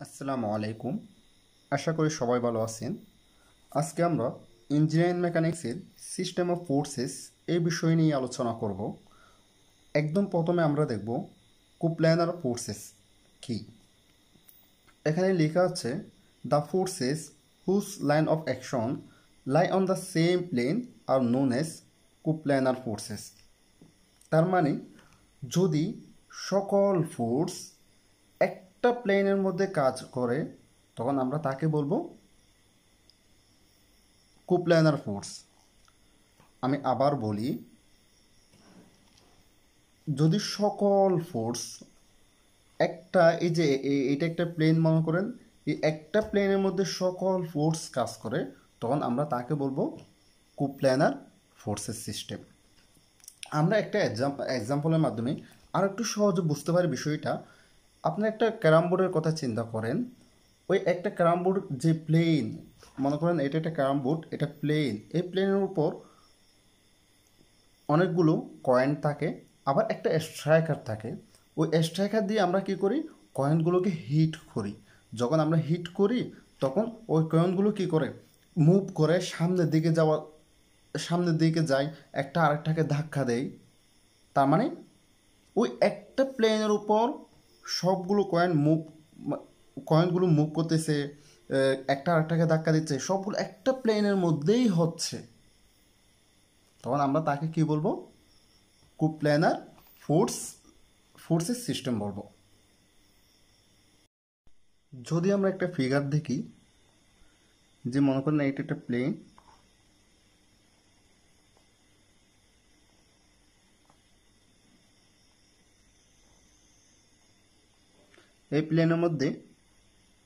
আসসালামু আলাইকুম। আশা করি সবাই ভালো আছেন। আজকে আমরা ইঞ্জিনিয়ারিং মেকানিক্সের সিস্টেম অফ ফোর্সেস এই বিষয় নিয়ে আলোচনা করব। একদম প্রথমে আমরা দেখব কুপ্ল্যানার ফোর্সেস কি। এখানে লেখা আছে the forces whose line of action lie on the same plane are known as coplanar forces. তার মানে যদি সকল ফোর্স একটা প্লেনের মধ্যে কাজ করে তখন আমরা তাকে বলবো কুপ্ল্যানার ফোর্স। আমি আবার বলি, যদি সকল ফোর্স একটা এই যে এটা একটা প্লেন মনে করেন, এই একটা প্লেনের মধ্যে সকল ফোর্স কাজ করে তখন আমরা তাকে বলবো কুপ্ল্যানার ফোর্সের সিস্টেম। আমরা একটা এক্সাম্পলের মাধ্যমে আর একটু সহজে বুঝতে পারি বিষয়টা। আপনি একটা ক্যারাম বোর্ডের কথা চিন্তা করেন। ওই একটা ক্যারাম বোর্ড যে প্লেন, মনে করেন এটা একটা ক্যারাম বোর্ড, এটা প্লেন, এই প্লেনের উপর অনেকগুলো কয়েন থাকে, আবার একটা স্ট্রাইকার থাকে। ওই স্ট্রাইকার দিয়ে আমরা কী করি, কয়েনগুলোকে হিট করি। যখন আমরা হিট করি তখন ওই কয়েনগুলো কী করে, মুভ করে সামনের দিকে যায়, একটা আরেকটাকে ধাক্কা দেয়। তার মানে ওই একটা প্লেনের উপর সবগুলো কয়েনগুলো মুভ করতেছে, একটা আরেকটাকে ধাক্কা দিচ্ছে, সবগুলো একটা প্লেনের মধ্যেই হচ্ছে। তখন আমরা তাকে কি বলবো, কুপ্ল্যানার ফোর্সের সিস্টেম বলবো। যদি আমরা একটা ফিগার দেখি, যে মনে করেন এটা একটা প্লেন, এই প্লেনের মধ্যে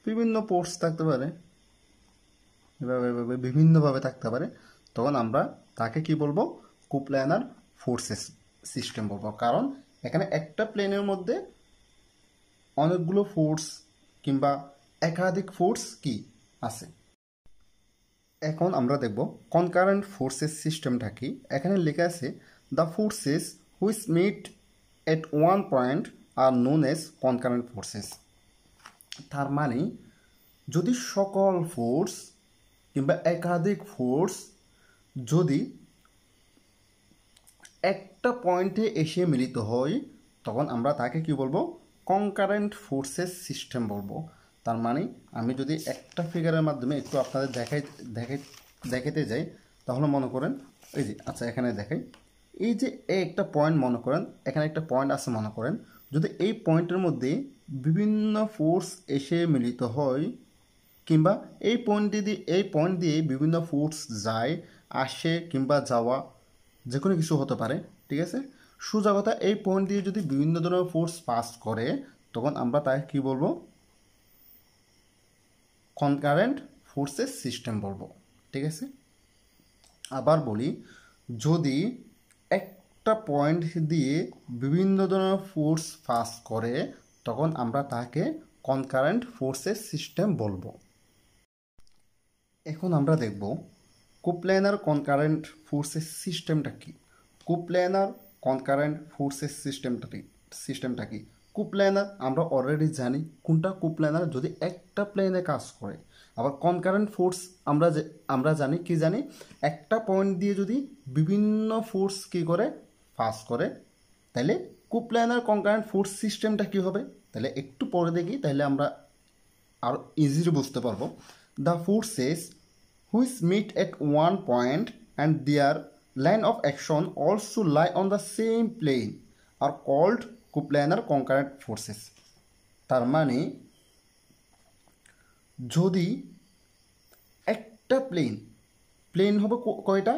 বিভিন্ন ফোর্স থাকতে পারে, এভাবে এভাবে বিভিন্নভাবে থাকতে পারে। তখন আমরা তাকে কি বলবো, কুপ্ল্যানার ফোর্সেস সিস্টেম বলবো। কারণ এখানে একটা প্লেনের মধ্যে অনেকগুলো ফোর্স কিংবা একাধিক ফোর্স কি আছে। এখন আমরা দেখব কনকারেন্ট ফোর্সেস সিস্টেমটা কি। এখানে লেখা আছে the forces which meet at one point are known as concurrent forces. তার মানে যদি সকল ফোর্স কিংবা একাধিক ফোর্স যদি একটা পয়েন্টে এসে মিলিত হয় তখন আমরা তাকে কি বলবো, কনকারেন্ট ফোর্সেস সিস্টেম বলবো। তার মানে আমি যদি একটা ফিগারের মাধ্যমে একটু আপনাদের দেখাতে যাই, তাহলে মনে করেন এই যে, আচ্ছা এখানে দেখাই, এই যে একটা পয়েন্ট মনে করেন, এখানে একটা পয়েন্ট আছে মনে করেন, যদি এই পয়েন্টের মধ্যে বিভিন্ন ফোর্স এসে মিলিত হয় কিংবা এই পয়েন্ট দিয়ে বিভিন্ন ফোর্স যায়, আসে কিংবা যাওয়া যে কোনো কিছু হতে পারে, ঠিক আছে। সোজা কথা, এই পয়েন্ট দিয়ে যদি বিভিন্ন ধরনের ফোর্স পাস করে তখন আমরা তাকে কি বলবো, কনকারেন্ট ফোর্সেস সিস্টেম বলবো, ঠিক আছে। আবার বলি, যদি একটা পয়েন্ট দিয়ে বিভিন্ন ধরনের ফোর্স পাস করে তখন আমরা তাকে কনকারেন্ট ফোর্সেস সিস্টেম বলবো। এখন আমরা দেখব কুপ্ল্যানার কনকারেন্ট ফোর্সেস সিস্টেমটা কি। কুপ্ল্যানার কনকারেন্ট ফোর্সেস সিস্টেমটা কি। কুপ্ল্যানার আমরা অলরেডি জানি কোনটা কুপ্ল্যানার, যদি একটা প্লেনে কাজ করে। আবার কনকারেন্ট ফোর্স আমরা জানি কি জানি, একটা পয়েন্ট দিয়ে যদি বিভিন্ন ফোর্স কি করে, পাস করে। তাহলে কুপ্ল্যানার কনকারেন্ট ফোর্স সিস্টেমটা কি হবে, তাহলে একটু পরে দেখি, তাহলে আমরা আরও ইজিলি বুঝতে পারবো। The forces which meet at one point and their line of action also lie on the same plane are called coplanar concurrent forces. তার মানে যদি একটা প্লেন হবে কয়টা,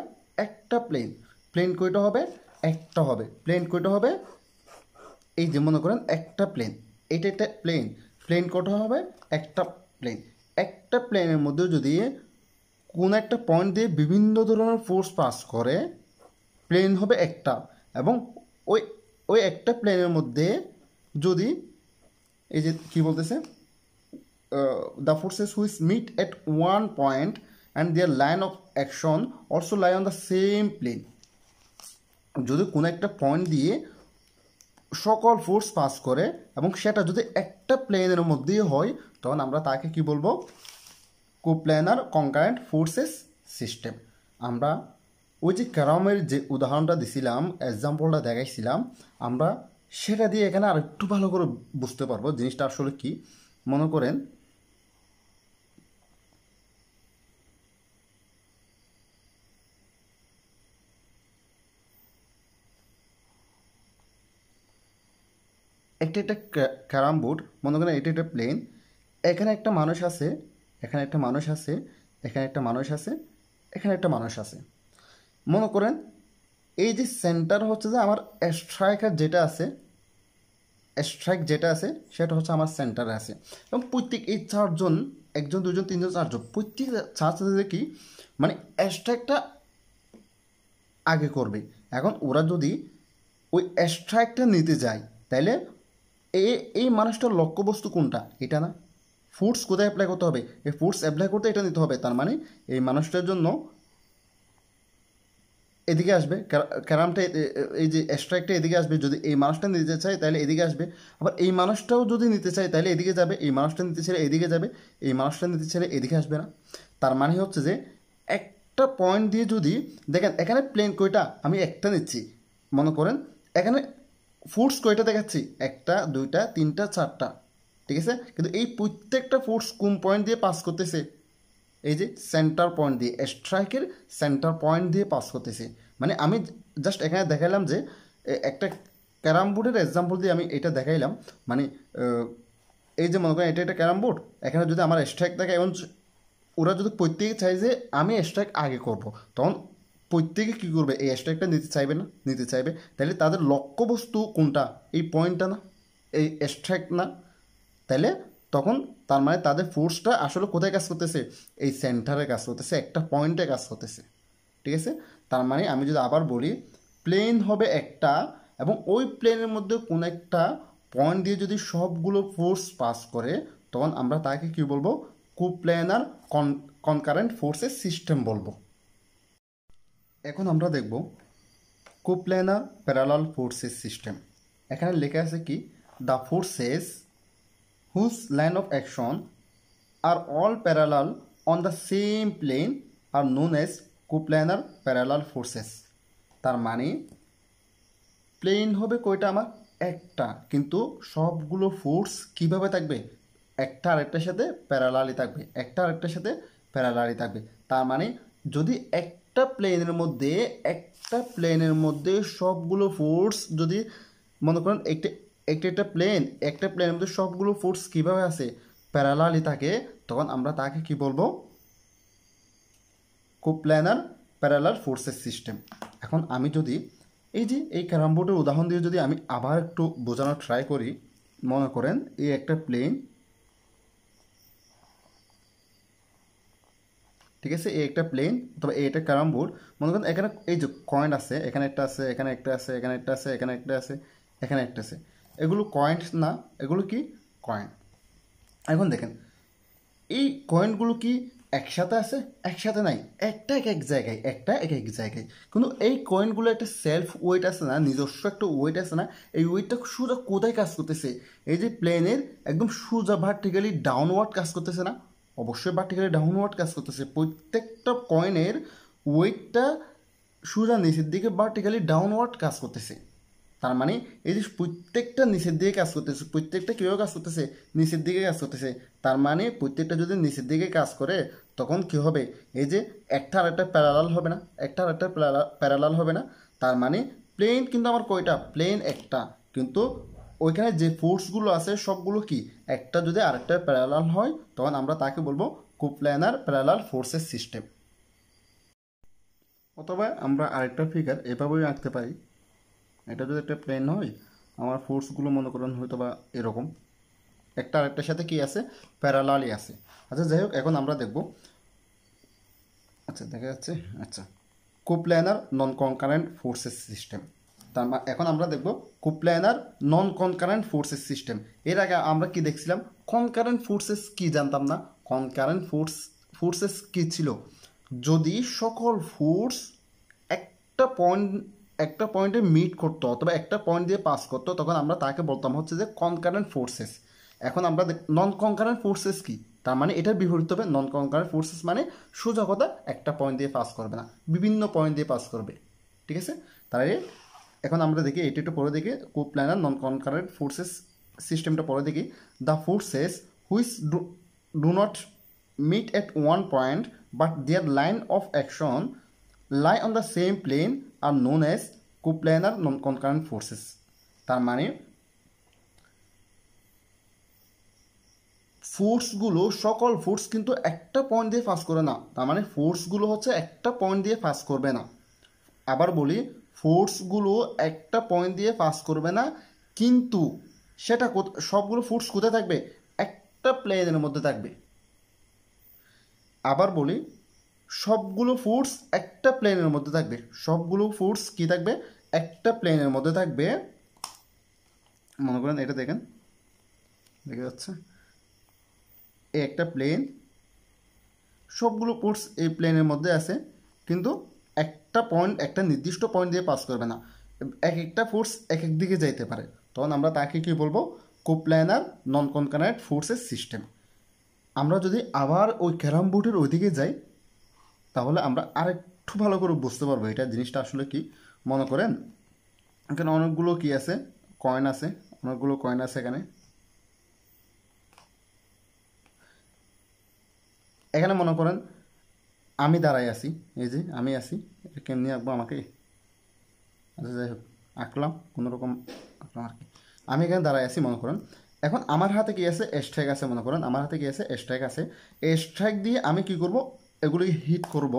একটা প্লেন কয়টা হবে, একটা হবে। প্লেন কয়টা হবে, এই যে মনে করেন একটা প্লেন, এটা একটা প্লেন কয়টা হবে, একটা প্লেনের মধ্যে যদি কোন একটা পয়েন্ট দিয়ে বিভিন্ন ধরনের ফোর্স পাস করে, প্লেন হবে একটা। এবং ওই ওই একটা প্লেনের মধ্যে যদি এই যে কি বলতেছে, the forces which meet at one point and their line of action also lie on the same plane. যদি কোনো একটা পয়েন্ট দিয়ে সকল ফোর্স পাস করে এবং সেটা যদি একটা প্লেনের মধ্যেই হয় তখন আমরা তাকে কি বলবো? কোপ্ল্যানার কনকারেন্ট ফোর্সেস সিস্টেম। আমরা ওই যে ক্যারামের যে উদাহরণটা দিছিলাম, এক্সাম্পলটা দেখাইছিলাম, আমরা সেটা দিয়ে এখানে আর একটু ভালো করে বুঝতে পারবো জিনিসটা আসলে কি। মনে করেন একটা ক্যারাম বোর্ড, মনে করেন এটা একটা প্লেন, এখানে একটা মানুষ আছে, এখানে একটা মানুষ আছে, এখানে একটা মানুষ আছে, এখানে একটা মানুষ আছে। মনে করেন এই যে সেন্টার হচ্ছে যে আমার স্ট্রাইকার যেটা আছে, স্ট্রাইক যেটা আছে সেটা হচ্ছে আমার সেন্টারে আছে, এবং প্রত্যেক এই চারজন, একজন দুজন তিনজন চারজন, প্রত্যেক চারজনে কি মানে স্ট্রাইকটা আগে করবে। এখন ওরা যদি ওই স্ট্রাইকটা নিতে যায় তাহলে এই মানুষটার লক্ষ্যবস্তু কোনটা? এটা না, ফোর্স কোথায় অ্যাপ্লাই করতে হবে? এই ফোর্স অ্যাপ্লাই করতে এটা নিতে হবে। তার মানে এই মানুষটার জন্য এদিকে আসবে ক্যারামটা, এই যে স্ট্রাইকটা এদিকে আসবে। যদি এই মানুষটা নিতে চায় তাহলে এদিকে আসবে, আবার এই মানুষটাও যদি নিতে চায় তাহলে এদিকে যাবে, এই মানুষটা নিতে চাইলে এদিকে যাবে, এই মানুষটা নিতে চাইলে এদিকে আসবে না। তার মানে হচ্ছে যে একটা পয়েন্ট দিয়ে যদি দেখেন এখানে প্লেন কয়টা, আমি একটা নিচ্ছি, মনে করেন এখানে ফোর্স কয়টা দেখাচ্ছি, একটা দুইটা তিনটা চারটা, ঠিক আছে, কিন্তু এই প্রত্যেকটা ফোর্স কোন পয়েন্ট দিয়ে পাস করতেছে? এই যে সেন্টার পয়েন্ট দিয়ে, স্ট্রাইকের সেন্টার পয়েন্ট দিয়ে পাস করতেছে। মানে আমি জাস্ট এখানে দেখাইলাম যে একটা ক্যারাম বোর্ডের এক্সাম্পল দিয়ে আমি এটা দেখাইলাম। মানে এই যে মনে করেন এটা একটা ক্যারাম বোর্ড, এখানে যদি আমার স্ট্রাইক থাকে এবং ওরা যদি প্রত্যেকে চাই যে আমি স্ট্রাইক আগে করব, তখন প্রত্যেকে কী করবে? এই স্ট্রাইকটা নিতে চাইবে না, নিতে চাইবে। তাহলে তাদের লক্ষ্যবস্তু কোনটা? এই পয়েন্টটা না, এই স্ট্রাইক না। তাহলে তখন তার মানে তাদের ফোর্সটা আসলে কোথায় কাজ করতেছে? এই সেন্টারে কাজ করতেছে, একটা পয়েন্টে কাজ করতেছে, ঠিক আছে। তার মানে আমি যদি আবার বলি, প্লেন হবে একটা এবং ওই প্লেনের মধ্যে কোনো একটা পয়েন্ট দিয়ে যদি সবগুলো ফোর্স পাস করে তখন আমরা তাকে কি বলবো? কোপ্ল্যানার কনকারেন্ট ফোর্সের সিস্টেম বলবো। এখন আমরা দেখব কোপ্ল্যানার প্যারালাল ফোর্সেস সিস্টেম। এখানে লেখা আছে কি, the forces whose line of action are all parallel on the same plane are known as coplanar parallel forces। তার মানে প্লেন হবে কয়টা আমার? একটা, কিন্তু সবগুলো ফোর্স কিভাবে থাকবে? একটা আরেকটার সাথে প্যারালালি থাকবে, একটা আরেকটার সাথে প্যারালালি থাকবে। তার মানে যদি একটা প্লেনের মধ্যে সবগুলো ফোর্স যদি মনে করেন একটা প্লেনের মধ্যে সবগুলো ফোর্স কিভাবে আছে? প্যারালালি থাকে, তখন আমরা তাকে কি বলবো? কোপ্ল্যানার প্যারালাল ফোর্সেস সিস্টেম। এখন আমি যদি এই যে এই ক্যারাম বোর্ডের উদাহরণ দিয়ে যদি আমি আবার একটু বোঝানোর ট্রাই করি, মনে করেন এই একটা প্লেন, ঠিক আছে, এই একটা প্লেন অথবা এই একটা ক্যারাম বোর্ড। মনে করেন এখানে এই যে কয়েন আছে, এখানে একটা আছে, এখানে একটা আছে, এখানে একটা আছে, এখানে একটা আছে, এখানে একটা আছে। এগুলো কয়েন্স না, এগুলো কি? কয়েন। এখন দেখেন এই কয়েনগুলো কি একসাথে আছে? একসাথে নাই, একটা এক এক জায়গায়, একটা এক এক জায়গায়। কিন্তু এই কয়েনগুলো একটা সেলফ ওয়েট আছে না, নিজস্ব একটা ওয়েট আছে না, এই ওয়েটটা সোজা কোথায় কাজ করতেছে? এই যে প্লেনের একদম সোজা ভার্টিক্যালি ডাউনওয়ার্ড কাজ করতেছে না? অবশ্যই ভার্টিক্যালি ডাউনওয়ার্ড কাজ করতেছে। প্রত্যেকটা কয়েনের ওয়েটটা সোজা নিচের দিকে ভার্টিক্যালি ডাউনওয়ার্ড কাজ করতেছে। তার মানে এই যে প্রত্যেকটা নিচের দিকে কাজ করতেছে, প্রত্যেকটা কীভাবে কাজ করতেছে? নিচের দিকে কাজ করতেছে। তার মানে প্রত্যেকটা যদি নিচের দিকে কাজ করে তখন কি হবে? এই যে একটা আর একটা প্যারালাল হবে না, একটা আর একটা প্যারালাল হবে না। তার মানে প্লেন কিন্তু আমার কয়টা? প্লেন একটা, কিন্তু ওইখানে যে ফোর্সগুলো আছে সবগুলো কি একটা যদি আরেকটা প্যারালাল হয় তখন আমরা তাকে বলবো কোপ্ল্যানার প্যারালাল ফোর্সেস সিস্টেম। অথবা আমরা আরেকটা ফিগার এভাবেই আঁকতে পারি। এটা যদি একটা প্লেন হয়, আমার ফোর্সগুলো মনে করেন হয়তো বা এরকম একটা আরেকটার সাথে কি আছে? প্যারালালি আছে। আচ্ছা যাই হোক, এখন আমরা দেখব, আচ্ছা দেখা যাচ্ছে, আচ্ছা কোপ্ল্যানার নন কনকারেন্ট ফোর্সেস সিস্টেম। তার এখন আমরা দেখব কোপ্ল্যানার নন কনকারেন্ট ফোর্সেস সিস্টেম। এর আগে আমরা কি দেখছিলাম? কনকারেন্ট ফোর্সেস কি জানতাম না। কনকারেন্ট ফোর্সেস কি ছিল? যদি সকল ফোর্স একটা পয়েন্ট একটা পয়েন্টে মিট করতো অথবা একটা পয়েন্ট দিয়ে পাস করতো, তখন আমরা তাকে বলতাম হচ্ছে যে কনকারেন্ট ফোর্সেস। এখন আমরা নন কনকারেন্ট ফোর্সেস কি, তার মানে এটার বিপরীত হবে। নন কনকারেন্ট ফোর্সেস মানে সোজা কথা একটা পয়েন্ট দিয়ে পাস করবে না, বিভিন্ন পয়েন্ট দিয়ে পাস করবে। ঠিক আছে, তাহলে এখন আমরা দেখি এটা একটু পরে দেখি কোপ্ল্যানার নন কনকারেন্ট ফোর্সেস সিস্টেমটা পরে দেখি। The forces which do not meet at one point but their line of action lie on the same plane are known as coplanar non-concurrent forces। তার মানে ফোর্সগুলো, সকল ফোর্স কিন্তু একটা পয়েন্ট দিয়ে পাস করে না, তার মানে ফোর্সগুলো হচ্ছে একটা পয়েন্ট দিয়ে পাস করবে না। আবার বলি, ফোর্সগুলো একটা পয়েন্ট দিয়ে পাস করবে না, কিন্তু সেটা সবগুলো ফোর্স কোথায় থাকবে, একটা প্লেনের মধ্যে থাকবে। আবার বলি, সবগুলো ফোর্স একটা প্লেনের মধ্যে থাকবে। সবগুলো ফোর্স কি থাকবে, একটা প্লেনের মধ্যে থাকবে। মনে করেন এটা দেখেন, দেখা যাচ্ছে এই একটা প্লেন, সবগুলো ফোর্স এই প্লেনের মধ্যে আছে, কিন্তু একটা পয়েন্ট, একটা নির্দিষ্ট পয়েন্ট দিয়ে পাস করবে না, এক একটা ফোর্স এক এক দিকে যাইতে পারে। তখন আমরা তাকে কি বলবো, কোপ্ল্যানার নন কনকারেন্ট ফোর্সেস সিস্টেম। আমরা যদি আবার ওই ক্যারাম বোর্ডের ওইদিকে যাই, তাহলে আমরা আরেকটু ভালো করে বুঝতে পারবো এটা জিনিসটা আসলে কি। মনে করেন এখানে অনেকগুলো কি আছে, কয়েন আছে, অনেকগুলো কয়েন আছে এখানে। এখানে মনে করেন আমি দাঁড়াই আছি, এই যে আমি আছি, কেমনি আঁকবো আমাকে, আচ্ছা যাই হোক আঁকলাম, কোনোরকম আঁকলাম আর কি। আমি এখানে দাঁড়াই আছি মনে করেন। এখন আমার হাতে কি আছে, স্ট্রাইক আছে। মনে করেন আমার হাতে কি আছে, স্ট্রাইক আছে। এই স্ট্রাইক দিয়ে আমি কি করব, এগুলোকে হিট করব।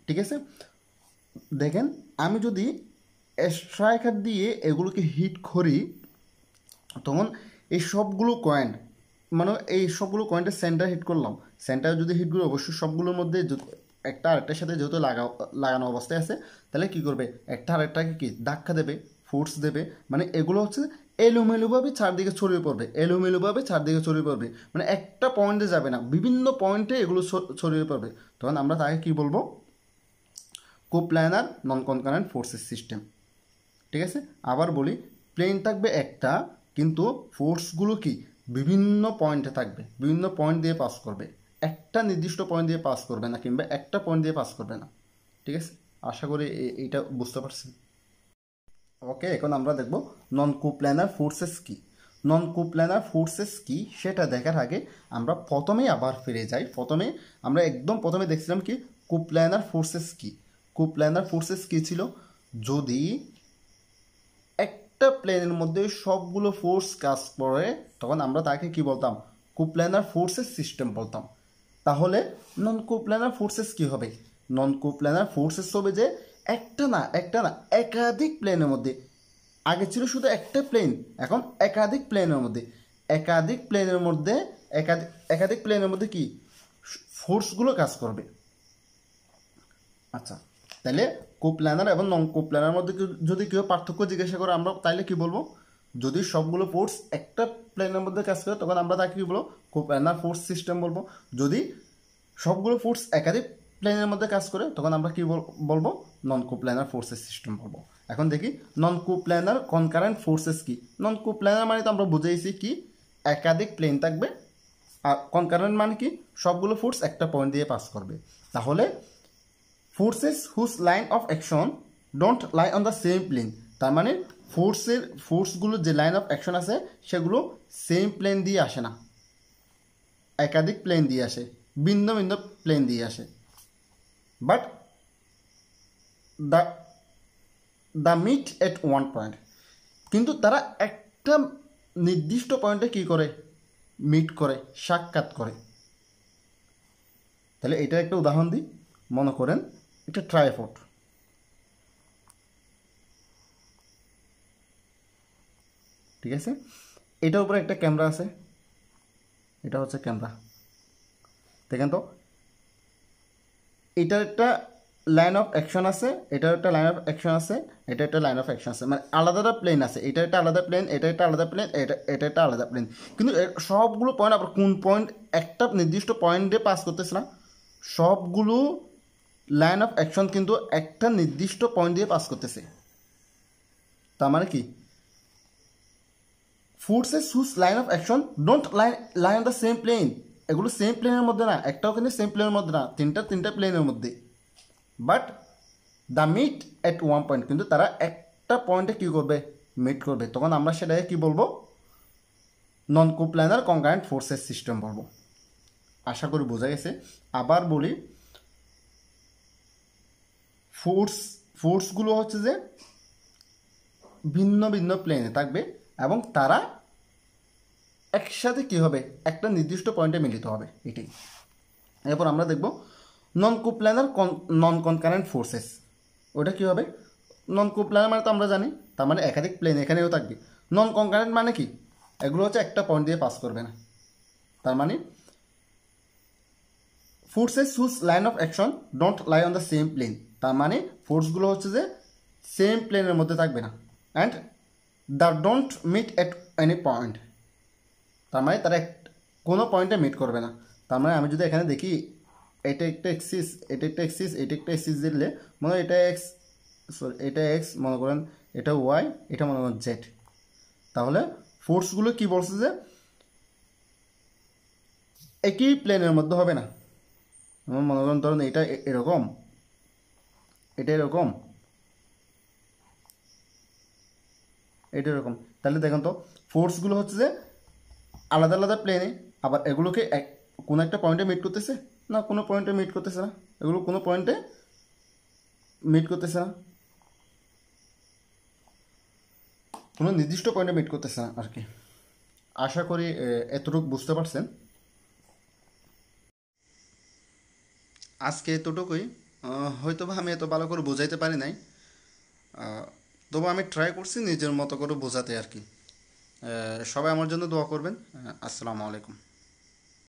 ঠিক আছে, দেখেন আমি যদি স্ট্রাইকার দিয়ে এগুলোকে হিট করি, তখন এই সবগুলো কয়েন, মানে এই সবগুলো কয়েনটা সেন্টার হিট করলাম, সেন্টার যদি হিট করি অবশ্যই সবগুলোর মধ্যে একটা আরেকটার সাথে যেহেতু লাগানো অবস্থায় আছে, তাহলে কি করবে, একটা আরেকটাকে কি ধাক্কা দেবে, ফোর্স দেবে। মানে এগুলো হচ্ছে এলোমেলোভাবে চারদিকে ছড়িয়ে পড়বে, এলোমেলোভাবে চারদিকে ছড়িয়ে পড়বে, মানে একটা পয়েন্টে যাবে না, বিভিন্ন পয়েন্টে এগুলো ছড়িয়ে পড়বে। তখন আমরা তাকে কি বলবো, কোপ্ল্যানার নন কনকারেন্ট ফোর্সেস সিস্টেম। ঠিক আছে, আবার বলি, প্লেন থাকবে একটা, কিন্তু ফোর্সগুলো কি বিভিন্ন পয়েন্টে থাকবে, বিভিন্ন পয়েন্ট দিয়ে পাস করবে, একটা নির্দিষ্ট পয়েন্ট দিয়ে পাস করবে না, কিংবা একটা পয়েন্ট দিয়ে পাস করবে না। ঠিক আছে, আশা করি এইটা বুঝতে পারছেন। ওকে, এখন আমরা দেখব নন কোপ্ল্যানার ফোর্সেস কি। নন কোপ্ল্যানার ফোর্সেস কি সেটা দেখার আগে আমরা প্রথমেই আবার ফিরে যাই। প্রথমে আমরা একদম প্রথমে দেখছিলাম কি, কোপ্ল্যানার ফোর্সেস কি। কোপ্ল্যানার ফোর্সেস কি ছিল, যদি একটা প্লেনের মধ্যে সবগুলো ফোর্স কাজ করে, তখন আমরা তাকে কি বলতাম, কোপ্ল্যানার ফোর্সেস সিস্টেম বলতাম। তাহলে নন কোপ্ল্যানার ফোর্সেস কি হবে, নন কোপ্ল্যানার ফোর্সেস হবে যে একটা না একাধিক প্লেনের মধ্যে, আগে ছিল শুধু একটা প্লেন, এখন একাধিক প্লেনের মধ্যে, একাধিক প্লেনের মধ্যে একাধিক প্লেনের মধ্যে কি ফোর্সগুলো কাজ করবে। আচ্ছা, তাহলে কোপ্ল্যানার এবং নন কোপ্ল্যানার মধ্যে যদি কেউ পার্থক্য জিজ্ঞাসা করে, আমরা তাইলে কি বলবো, যদি সবগুলো ফোর্স একটা প্লেনের মধ্যে কাজ করে, তখন আমরা তাকে কি বলবো, কোপ্ল্যানার ফোর্স সিস্টেম বলবো। যদি সবগুলো ফোর্স একাধিক প্লেনের মধ্যে কাজ করে, তখন আমরা কি বলবো, নন কোপ্ল্যানার ফোর্সেস সিস্টেম বলবো। এখন দেখি নন কোপ্ল্যানার কনকারেন্ট ফোর্সেস কি। নন কোপ্ল্যানার মানে তো আমরা বুঝেছি কি, একাধিক প্লেন থাকবে, আর কনকারেন্ট মানে কি, সবগুলো ফোর্স একটা পয়েন্ট দিয়ে পাস করবে। তাহলে forces whose line of action don't lie on the same plane, তার মানে ফোর্সগুলো যে লাইন অফ অ্যাকশন আছে সেগুলো সেম প্লেন দিয়ে আসে না, একাধিক প্লেন দিয়ে আসে, ভিন্ন ভিন্ন প্লেন দিয়ে আসে। But the meet at one point, কিন্তু তারা একটা নির্দিষ্ট পয়েন্টে কি করে, মিট করে, সাক্ষাৎ করে। তাহলে এটার একটা উদাহরণ দিই। মনে করেন একটা ট্রাইপড, ঠিক আছে, এটার উপরে একটা ক্যামেরা আছে, এটা হচ্ছে ক্যামেরা। দেখেন তো, এটার একটা লাইন অফ অ্যাকশন আছে, এটার একটা লাইন অফ অ্যাকশন আছে, এটা একটা লাইন অফ অ্যাকশন আছে, মানে আলাদা আলাদা প্লেন আছে, এটা একটা আলাদা প্লেন, এটা একটা আলাদা প্লেন, এটা একটা আলাদা প্লেন, কিন্তু সবগুলো পয়েন্ট আবার কোন পয়েন্ট, একটা নির্দিষ্ট পয়েন্টে পাস করতেছে না, সবগুলো লাইন অফ অ্যাকশন কিন্তু একটা নির্দিষ্ট পয়েন্ট দিয়ে পাস করতেছে। তার মানে কি forces whose line of action don't lie on the same plane, এগুলো সেম প্লেনের মধ্যে না, একটাও কিন্তু সেম প্লেনের মধ্যে না, তিনটা প্লেনের মধ্যে, but the meet at one point, কিন্তু তারা একটা পয়েন্টে কী করবে, মিট করবে, তখন আমরা সেটাকে কী বলবো, নন কোপ্ল্যানার কনকারেন্ট ফোর্সেস সিস্টেম বলবো। আশা করি বোঝা গেছে। আবার বলি, ফোর্সগুলো হচ্ছে যে ভিন্ন ভিন্ন প্লেনে থাকবে এবং তারা একসাথে কী হবে, একটা নির্দিষ্ট পয়েন্টে মিলিত হবে, এটাই। এরপর আমরা দেখব নন কোপ্ল্যানার নন কনকারেন্ট ফোর্সেস। ওটা কী হবে, নন কোপ্ল্যানার মানে তো আমরা জানি, তার মানে একাধিক প্লেন এখানেও থাকবে। নন কনকারেন্ট মানে কি, এগুলো হচ্ছে একটা পয়েন্ট দিয়ে পাস করবে না, তার মানে forces whose line of action don't lie on the same plane, তার মানে ফোর্সগুলো হচ্ছে যে সেম প্লেনের মধ্যে থাকবে না, and the don't meet at any point, তার মানে তারা কোনো পয়েন্টে মিট করবে না। তার মানে আমি যদি এখানে দেখি এটা একটা এক্সিস, এটা একটা এক্সিস, এটা একটা এক্সিস দিলে মনে হয় এটা এক্স, সরি এটা এক্স মনে করেন, এটা ওয়াই, এটা মনে করেন জেড, তাহলে ফোর্সগুলো কি বলছে যে একই প্লেনের মধ্যে হবে না। মনে করেন ধরুন এটা এরকম, এটা এরকম, এটা এরকম, তাহলে দেখুন তো ফোর্সগুলো হচ্ছে যে আলাদা আলাদা প্লেনে, আবার এগুলোকে কোনো একটা পয়েন্টে মিট করতেছে না, কোনো পয়েন্টে মিট করতেছে না, এগুলো কোনো পয়েন্টে মিট করতেছে না, কোনো নির্দিষ্ট পয়েন্টে মিট করতেছে না আর কি। আশা করি এতটুকু বুঝতে পারছেন। আজকে এতটুকুই, হয়তো বা আমি এত ভালো করে বোঝাইতে পারি নাই, তবু আমি ট্রাই করছি নিজের মতো করে বোঝাতে আর কি। সবাই আমার জন্য দোয়া করবেন। আসসালামু আলাইকুম।